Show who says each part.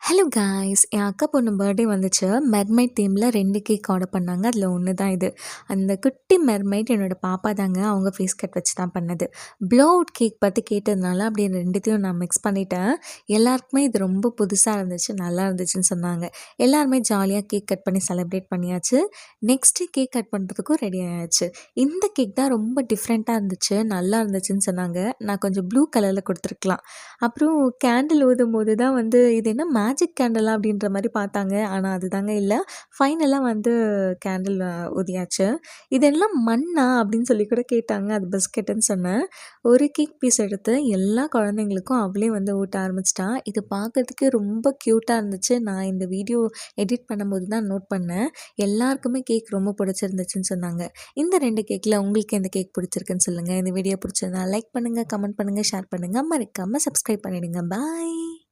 Speaker 1: Hello guys, என் அக்கா பொண்ணு birthday வந்துச்சு. மெர்மைட் தீமில் 2 கேக் ஆர்டர் பண்ணாங்க. அதில் ஒன்று தான் இது. அந்த குட்டி மெர்மைட் என்னோடய பாப்பா தாங்க. அவங்க ஃபேஸ் கட் வச்சு தான் பண்ணது. ப்ளோ அவுட் கேக் பற்றி கேட்டதுனால அப்படியே 2த்தையும் நான் மிக்ஸ் பண்ணிட்டேன். எல்லாருக்குமே இது ரொம்ப புதுசாக இருந்துச்சு, நல்லா இருந்துச்சுன்னு சொன்னாங்க. எல்லாருமே ஜாலியாக கேக் கட் பண்ணி செலிப்ரேட் பண்ணியாச்சு. நெக்ஸ்ட்டு கேக் கட் பண்ணுறதுக்கும் ரெடி ஆயாச்சு. இந்த கேக் தான் ரொம்ப டிஃப்ரெண்ட்டாக இருந்துச்சு, நல்லா இருந்துச்சுன்னு சொன்னாங்க. நான் கொஞ்சம் ப்ளூ கலரில் கொடுத்துருக்கலாம். அப்புறம் கேண்டில் ஊதும்போது தான் இது என்ன மேஜிக் கேண்டிலா அப்படின்ற மாரி பார்த்தாங்க. ஆனா அதுதாங்க இல்ல. ஃபைனலா கேண்டில் ஊதியாச்சு. "இதெல்லாம் மண்ணா?" அப்படின்னு சொல்லி கூட கேட்டாங்க. அது பிஸ்கெட்டுன்னு சொன்னேன். ஒரு கேக் பீஸ் எடுத்து எல்லா குழந்தைங்களுக்கும் அவளே ஊட்ட ஆரம்பிச்சிட்டா. இது பார்க்கறதுக்கு ரொம்ப க்யூட்டா இருந்துச்சு. நான் இந்த வீடியோ எடிட் பண்ணும்போது தான் நோட் பண்ணேன். எல்லாருக்குமே கேக் ரொம்ப பிடிச்சிருந்துச்சுன்னு சொன்னாங்க. இந்த 2 கேக்ல உங்களுக்கு எந்த கேக் பிடிச்சிருக்குன்னு சொல்லுங்க. இந்த வீடியோ பிடிச்சிருந்தா லைக் பண்ணுங்க, கமெண்ட் பண்ணுங்க, ஷேர் பண்ணுங்க. மறக்காம சப்ஸ்கிரைப் பண்ணிடுங்க. பாய்.